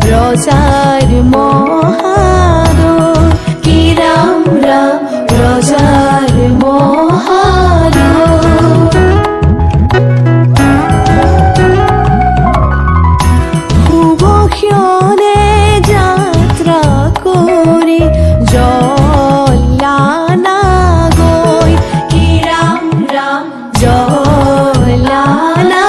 Roger মহাদর কি Ram Ram Roger মহাদর হুবক্ষণে যাত্রা করে জলানা গই কি রাম রাম জলানা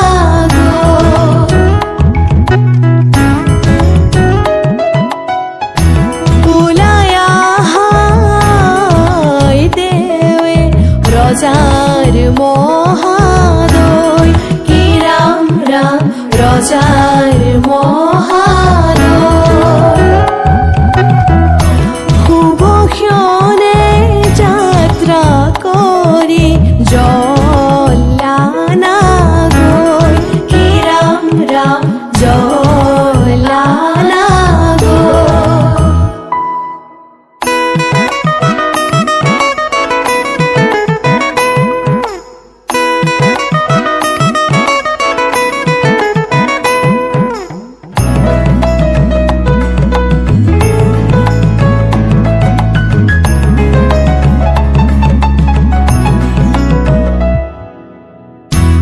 রজার মহাদয় কি রাম রাম রজার মহাদয় হুবক্ষণে যাত্রা করি জলানা গই কি রাম রাম জলানা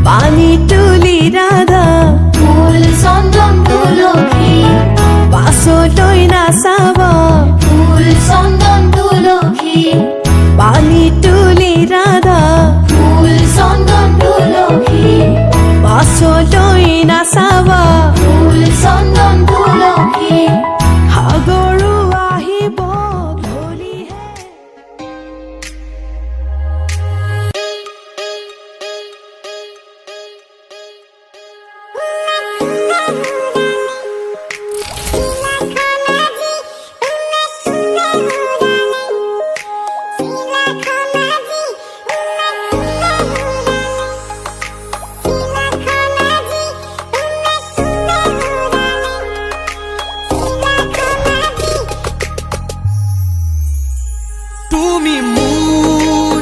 পানি তুলি রাধা ফুল চন্দন তুলসী পাছলৈ নাচাবা ফুল চন্দন তুলসী পানি তুলি ৰাধা ফুল চন্দন তুলসী পাছলৈ নাচাবা ফুল চন্দন তুলসী সাগৰো আহিব ধৰিহে তুমি মোৰ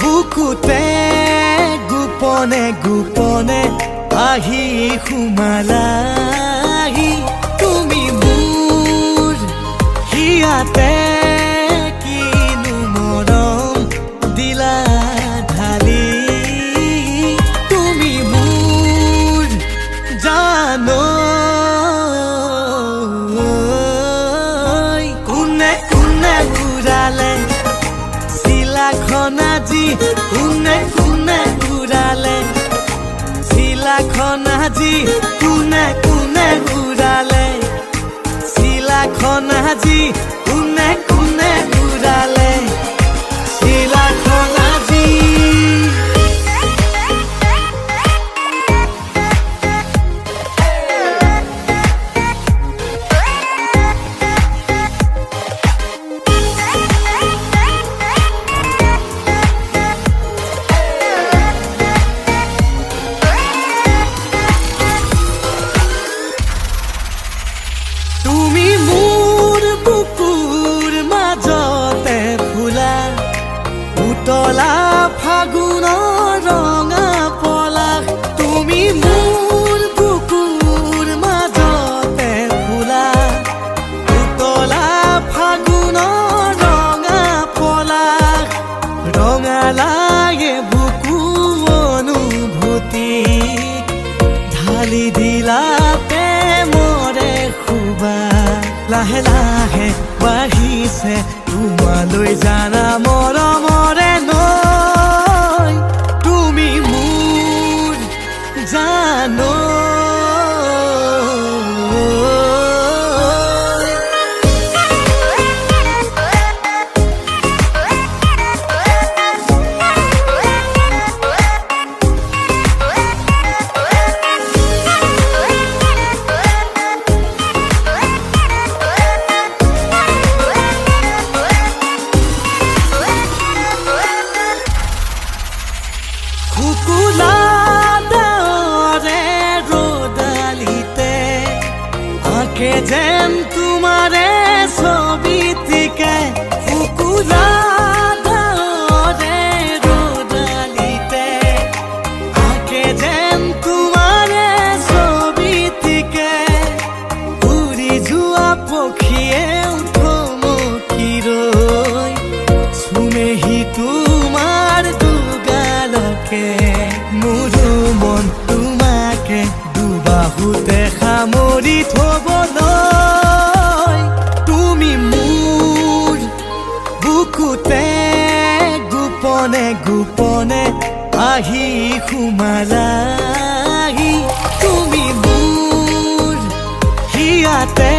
বুকুতে গোপনে গোপনে আহি সোমালাহি তুমি মোৰ হিয়াতে কিনো মৰম দিলা ঢালি তুমি মোৰ জানো কোনে কোনে ঘূৰালে চিলাখন আজি কোনে কোনে ঘূৰালে চিলাখন আজি কোনে কোনে ঘূৰালে চিলাখন আজি কোনে কোনে ঘূৰালে চিলাখন আজি আছে তোমালৈ জানা মৰমৰে নৈ তুমি মোৰ জানো যেন তোমাৰে ছবিটিকে ফুকুৰা ৰোদালিতে আঁকে যেন তোমাৰে ছবিটিকে উড়ি যোৱা পক্ষীয়ে থমকি ৰৈ শুনেহি তোমাৰ দুগালকে মোৰো মন তোমাকে দুবাহুতে সামৰি থবলৈ তুমি মোৰ বুকুতে গোপনে গোপনে আহি সোমালাহি তুমি মোৰ হিয়াতে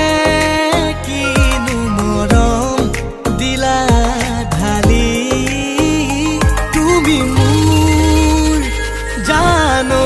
কিনো মৰম দিলা ঢালি তুমি মোৰ জানো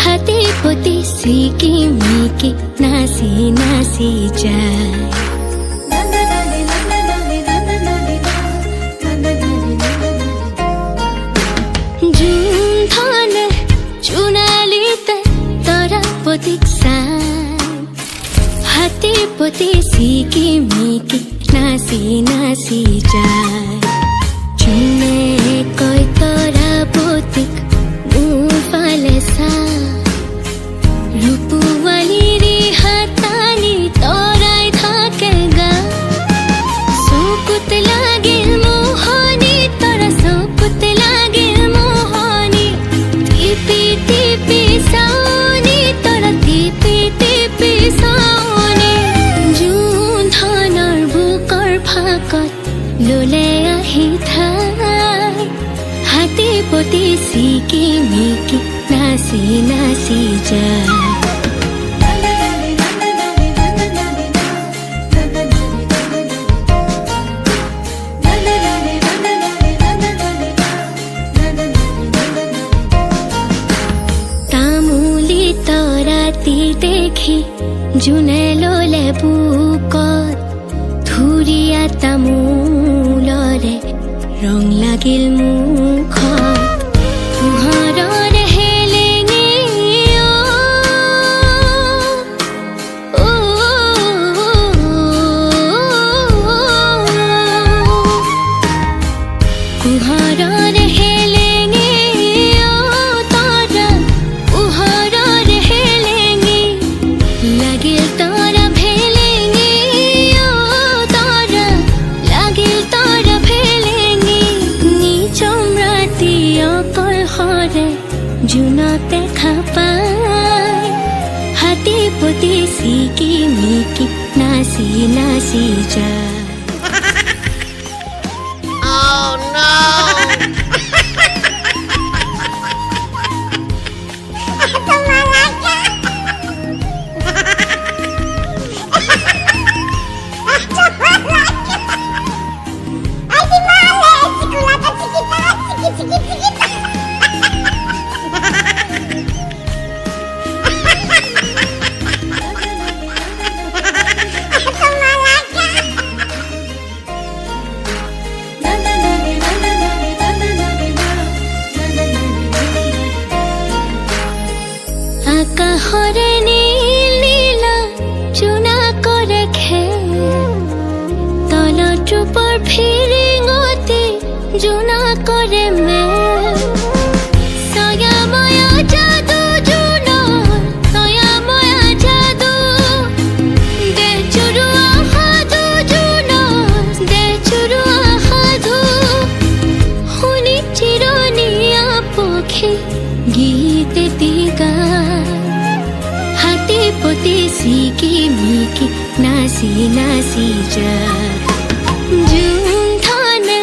হাতে পতি সিকি মিকি নাচি নাচি যায় জুন ধনে চুনালিতে তরা পতিক চাই হাতে পতি সিকি মিকি নাচি নাচি যায় চুনে কয় তরা পতিক ফালে সা রূপওয়ালিরি হাতানি তরাই থাকে গা চকুত লাগিল মোহনি তৰা চকুত লাগিল মোহনি টিপি টিপি চাওনি তৰা টিপি টিপি চাওনি জুন ধনৰ বুকৰ ফাকত ললে আহি ঠাই হাতে পতি সিকি মিকি নাচি নাচি যায় তামুলি তৰাতি দেখি জোনে ললে বুকত ধুৰীয়া তামোলৰে ৰং লাগিল মুখত পোহৰৰ হেলেঙে পোহৰৰ হেলেঙে তৰা পোহৰৰ হেলেঙে লাগিল তৰা ভেলেঙে তৰা লাগিল তৰা ভেলেঙে নিচম ৰাতি অকল হৰে জোনত দেখা পাই হাতে পতি সিকি মিকি নাচি নাচি যায় মুখে গীত গায় হাতে পতে সিকে মিকে নাচি নাচি যায় জুন ধনে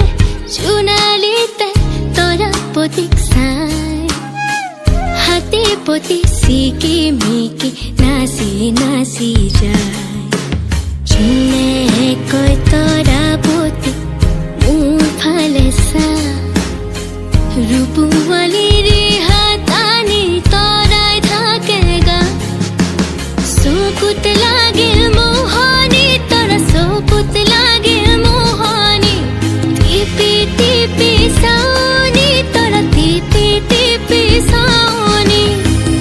জোনালী তৰা পতিক চাই হাতে পতে সিকে মিকে নাচি নাচি যায় জোনে কয় তৰা পতি মোৰ ফালে চা ৰূপৱালীৰে হাতানি তৰাই থাকে গা চকুত লাগিল মোহনী তৰা চকুত লাগিল মোহনী টিপি টিপি চাওনি তৰা টিপি টিপি চাওনি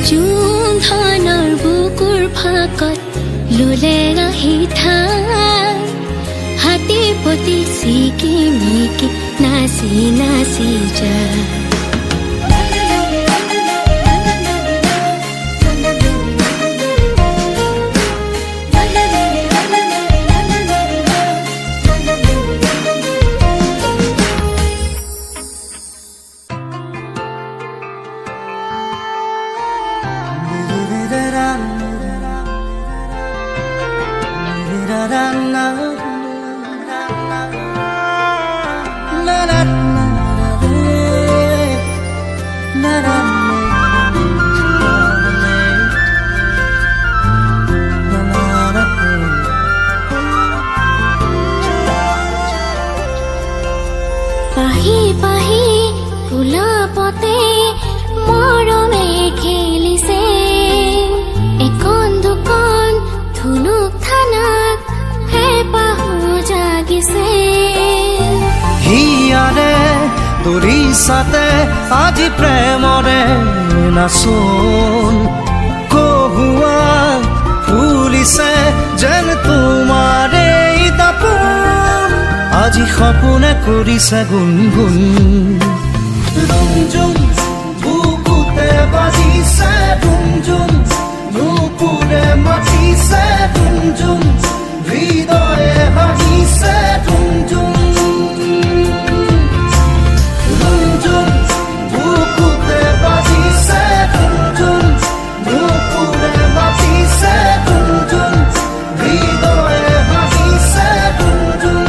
জোন ধনৰ বুকুৰ ফাকত ললে আহি ঠাই হাতে পতি সিকে মিকে নাচি নাচি যায় পাহি পাহি ফুলা পতে মৰমে খেলিছে এখন দুখন ধুনুক থানাত হেঁপাহো জাগিছে হিয়াৰে তুৰিছাতে আজি প্ৰেমৰে নাচোন কহুৱা ফুলিছে যেন তোমাৰে দাপোন আজি সপোনে কৰিছে গুণগুণ ৰুমঝুম বুকুতে বাজিছে ৰুমঝুম নুপুৰে মাতিছে ৰুমঝুম হৃদয়ে হাঁহিছে ৰুমঝুম ৰুমঝুম বুকুতে বাজিছে ৰুমঝুম নুপুৰে মাতিছে ৰুমঝুম হৃদয়ে হাঁহিছে ৰুমঝুম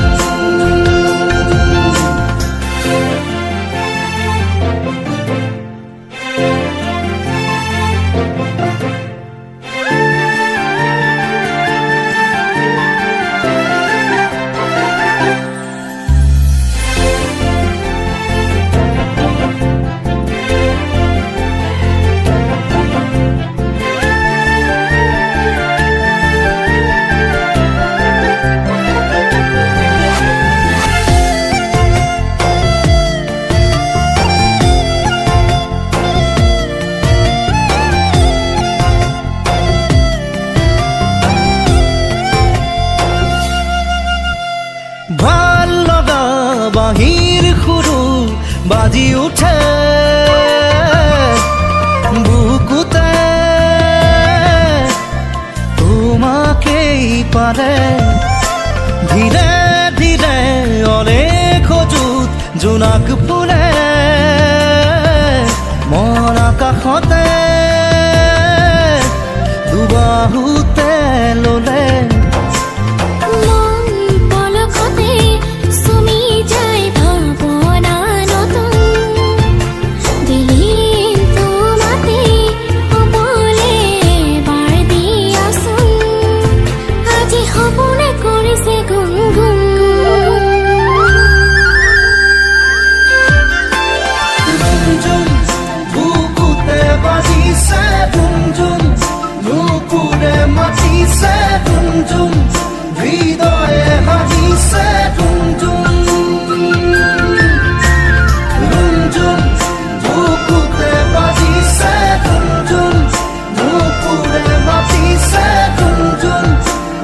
ভাল লগা বাঁহীৰ সুৰো বাজি উঠে বুকুতে তোমাকেই পাৰে ধীৰে ধীৰে অনেক খোজোত জোনাক ফুলে মন আকাশতে দুবাহুতে ললে হৃদয়ে হাঁহিছে ৰুমঝুম ৰুমঝুম বুকুতে বাজিছে ৰুমঝুম নুপুৰে মাতিছে ৰুমঝুম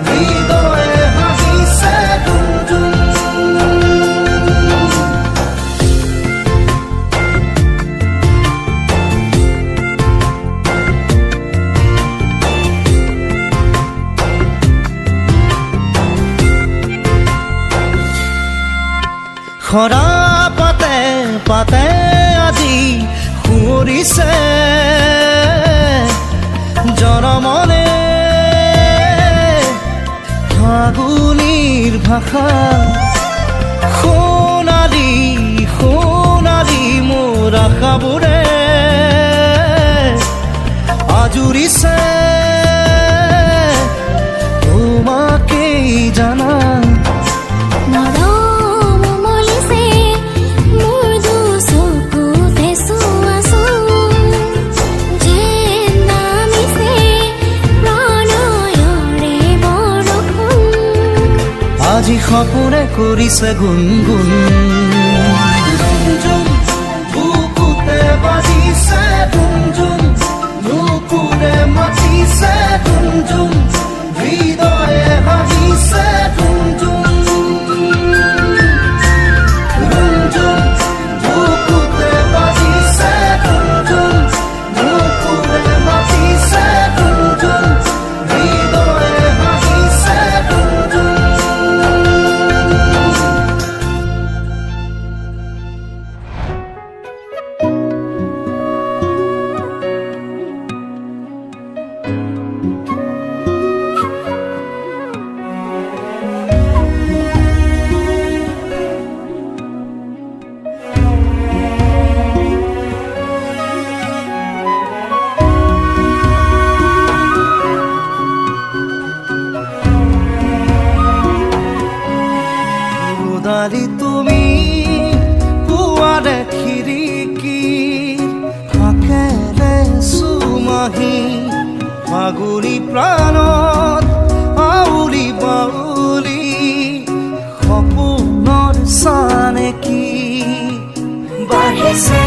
হৃদয়ে হাঁহিছে ৰুমঝুম খৰা পাতে পাতে আজি দিছে জনমনে ফাগুনিৰ ভাষা সোণালী সোণালী মোৰ আশাবোৰে আজুৰিছে তোমাকেই জানা মৰম মলিছে মোৰ দুচকুতে চোৱাচোন যেন নামিছে প্ৰণয়ৰে বৰষুণ আজি সপোনে কৰিছে গুণগুণ ৰুমঝুম বুকুতে বাজিছে ৰুমঝুম নুপুৰে মাতিছে ৰুমঝুম হৃদয়ে হাঁহিছে ৰুমঝুম ৰুমঝুম বুকুতে বাজিছে ৰুমঝুম নুপুৰে মাতিছে ৰুমঝুম হৃদয়ে হাঁহিছে ৰুমঝুম দালি তুমি পুৱাৰে খিৰিকী ফাকেৰে চুমাহি ফাগুনি প্ৰাণত আউলি বাউলি সপোনৰ চানেকি বাঢ়িছে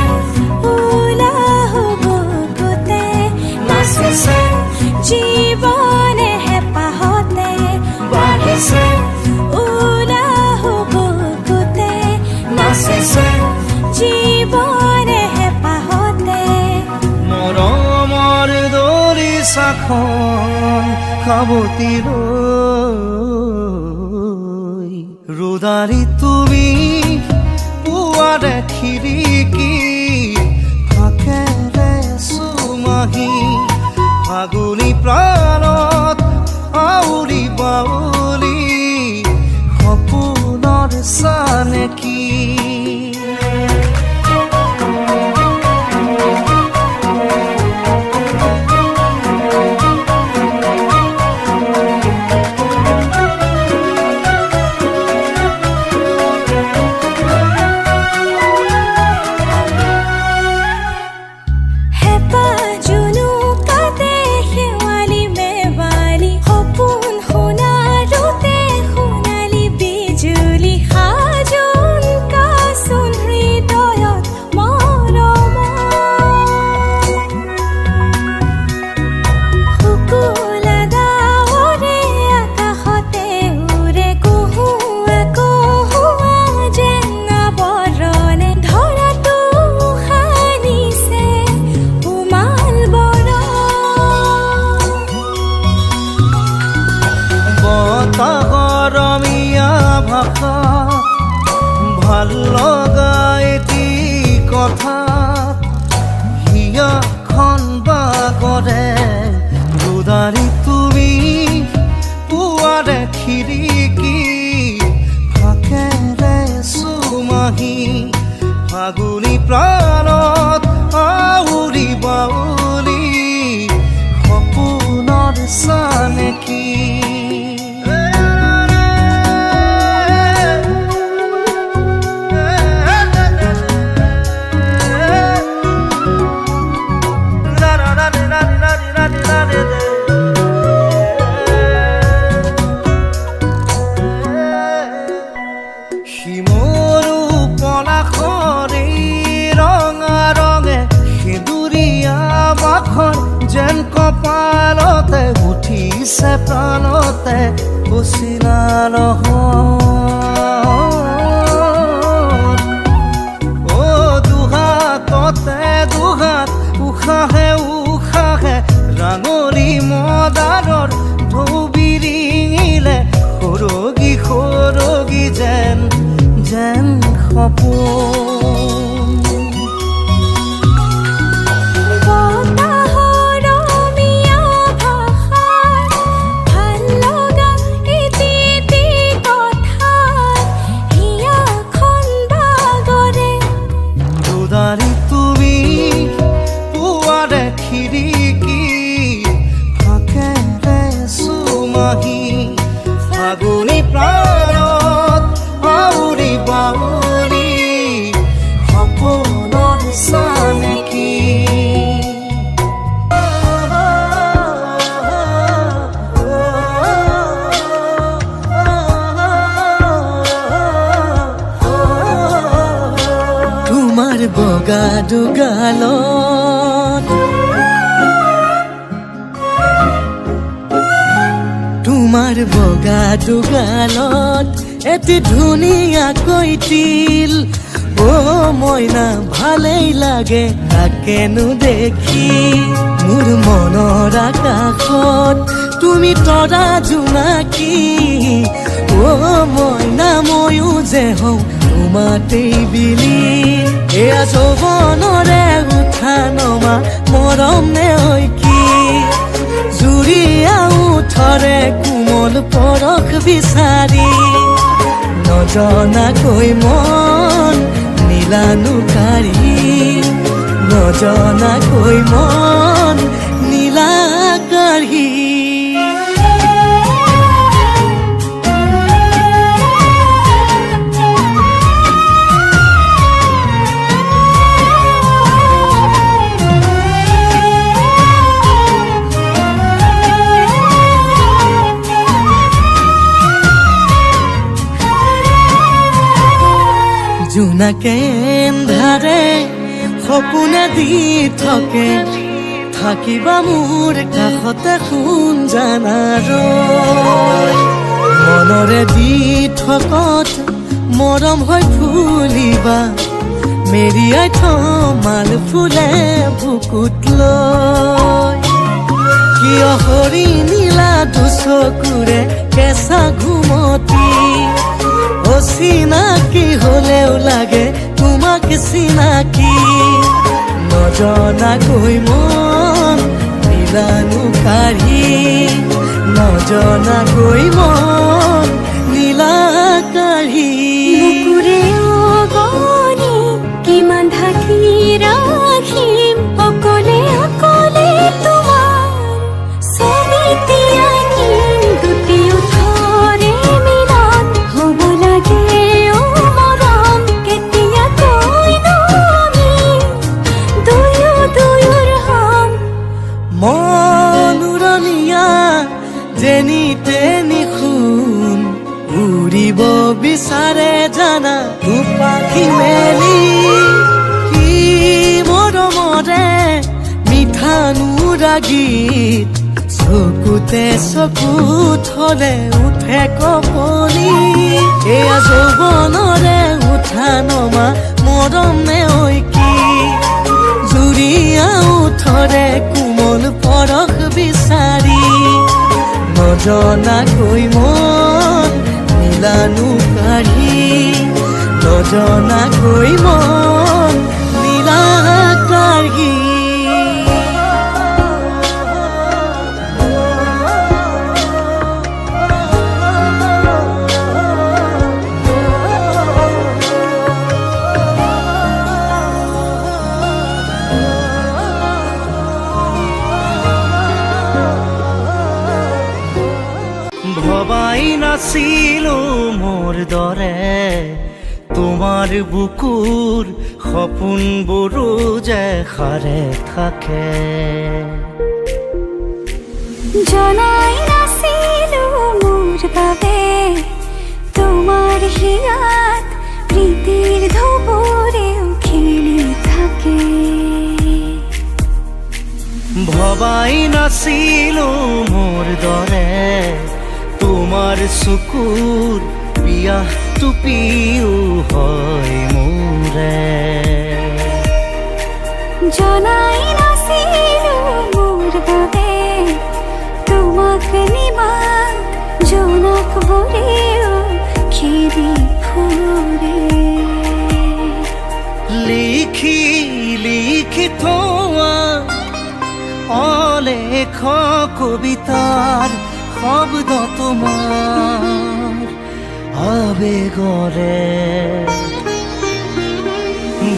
উলাহ বুকুতে নাচিছে জীৱনে হেঁপাহতে বাঢ়িছে উলাহ বুকুতে নাচিছে জীৱনে হেঁপাহতে মৰমৰ দৰিচাখন সাৱতি লৈ ৰোদালি তুমি পুৱাৰে খিৰিকী ফাকেৰে চুমাহি ফাগুনি প্ৰাণত আউলি বাউলি সপোনৰ চানেকি হেঁপাহ জুনুকাতে শেৱালি মেৱালি সপোন সোণাৰুতে সোণালী বিজুলী সাজোন কাচোন হৃদয়ত মৰম শুকুলা ডাৱৰে আকাশতে উৰে কুহুৱা কুহুৱা যেন আৱৰণে ধৰাটো সানিছে উমাল বৰণ বতাহৰমীয়া ভাষা ভাল লগা এটি কথা হিয়াখন বাগৰে ৰোদালি তুমি পুৱাৰে খিৰিকী ফাকেৰে চুমাহি ফাগুনি প্ৰাণত আউৰি বাউলি সপোনৰ চানেকি শিমৰু পলাশৰে ৰঙা ৰঙে সেঁদুৰীয়া বাখৰ যেন কপালতে উঠিছে প্ৰাণতে উচিলা অ দুহাততে দুহাত উশাহে উশাহে ৰাঙলী মদাৰৰ ঢৌ বিৰিঙিলে সৰগী সৰগী যেন যেন সপোন বজাৰী তুমি পুৱাৰে খিৰিকী ফাকেৰে চুমাহী ফাগুনী প্ৰাণত আউৰি বাউৰি সপোনৰ চানেকি তোমাৰ বগা দুগালত তোমাৰ বগা দুগালত এটি ধুনীয়াকৈ তিল অ' মইনা ভালেই লাগে তাকেনো দেখি মোৰ মনৰ আকাশত তুমি তৰা জোনাকী অ' মইনা ময়ো যে হওঁ তোমাতেই বিলি এয়া যৌৱনৰে উঠা নমা মৰম নে হয় কি জুৰিয়া উঠৰে কোমল পৰশ বিচাৰি নজনাকৈ মন নীলানো কাঢ়ি নজনাকৈ মন নীলা কাঢ়ি জোনাকে এন্ধাৰে সপোনে দি থাকে থাকিবা মোৰ কাষতে শুন জানাৰ মনৰে দি থকত মৰম হৈ ফুলিবা মেৰিয়াই থমাল ফুলে বুকুত লৈ কিয় হৰি নীলা দুচকুৰে কেঁচা ঘুমতি অচিনাকি হলেও লাগে তোমাক চিনাকি নজনাকৈ মন নীলানো কাঢ়ি নজনাকৈ মন নীলা কাঢ়ি বুকুৰে অগণি কিমান ঢাকি ৰাখিম অকলে অকলে তোমাৰ ছবিটি আঁকিম দুটি ওঠৰে মিলন হ'ব লাগে অ' মৰম কেতিয়াকৈনো আমি দুয়োৰ হম মন উৰণীয়া যেনি তেনি শুন উৰিব বিচাৰে জানা পাখি মেলি কি মৰমৰে মিঠা নুৰাগীত চকুতে চকু থলে উঠে কপনি এয়া যৌৱনৰে উঠা নমা মৰম নে হয় কি জুৰিয়া উঠৰে কোমল পৰশ বিচাৰি নজনাকৈ মন নীলানো কাঢ়ি নজনাকৈ মন নীলা কাঢ়ি ভবাই নাছিলো মোৰ দৰে তোমাৰ বুকুৰ সপোনবোৰো যে সাৰে থাকে জনাই নাছিলো মোৰ বাবে তোমাৰ হিয়াত প্ৰীতিৰ ধুবুৰেও খেলি থাকে ভবাই নাছিলো মোৰ দৰে তোমাৰ চকুৰ পিয়াহটো পিও হয় মোৰে জনাই নাছিলো মোৰ বাবে তোমাক নিমাত জোনাক বোৰেও খেদি ফুৰে লিখি লিখি থোৱা অলেখ কবিতাৰ শব্দ তোমাৰ আবেগৰে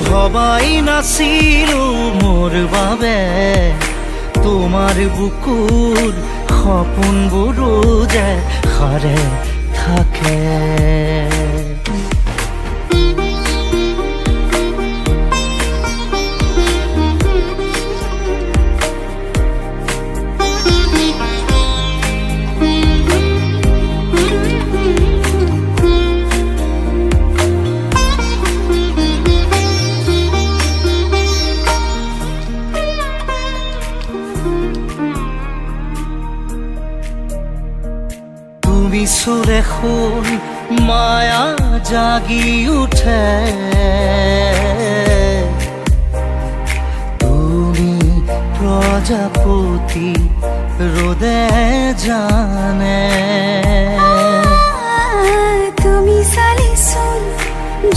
ভবাই নাছিলো মোৰ বাবে তোমাৰ বুকুৰ সপোনবোৰো যে সাৰে থাকে। তুমি সুৰে শুন মায়া জাগি উঠে, তুমি প্ৰজাপতি ৰোদে জানে। তুমি চালিচোন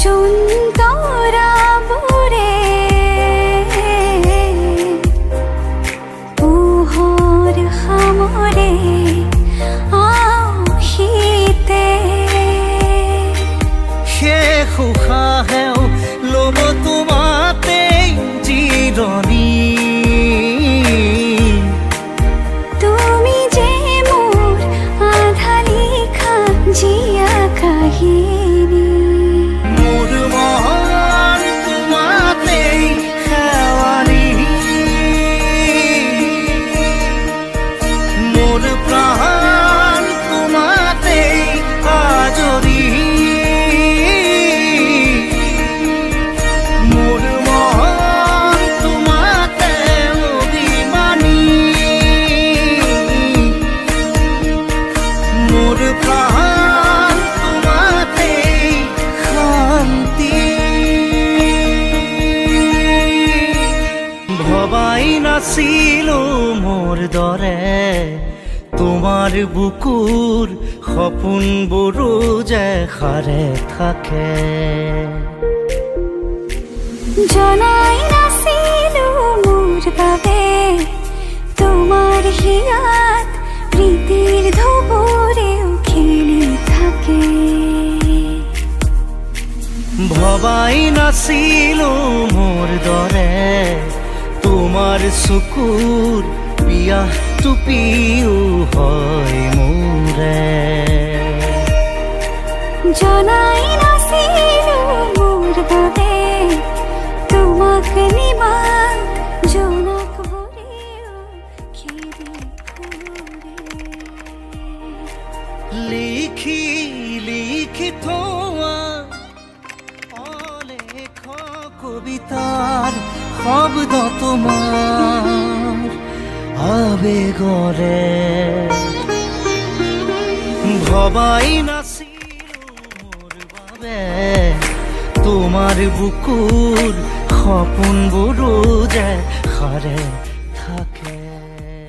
যোন তৰাবোৰে পোহৰ সামৰে উশাহেও ল'ব তোমাতেই জিৰণি। তুমি যে মোৰ আধা লিখা জীয়া কাহিনী, মোৰ মন তোমাতেই শেৱালি, মোৰ প্ৰাণ তোমাতেই আজৰি। ভবাই নাছিলো মোৰ দৰে তোমাৰ বুকুৰ সপোনবোৰো যে সাৰে থাকে। জনাই নাছিলো মোৰ বাবে তোমাৰ হিয়াত প্ৰীতিৰ ধুবুৰেও খেলি থাকে। ভবাই নাছিলো মোৰ দৰে তোমাৰ চকুৰ পিয়াহ টুপিও হয় মোৰে। জনাই নাছিলো মোৰ বাবে তোমাক নিমাত জোনাক ভৰিও খেদি ফুৰে। লিখি লিখি থোৱা অলেখ কবিতাৰ শব্দ তোমাৰ আবেগৰে। ভবাই নাছিলো মোৰ বাবে তোমাৰ বুকুৰ সপোনবোৰো যে সাৰে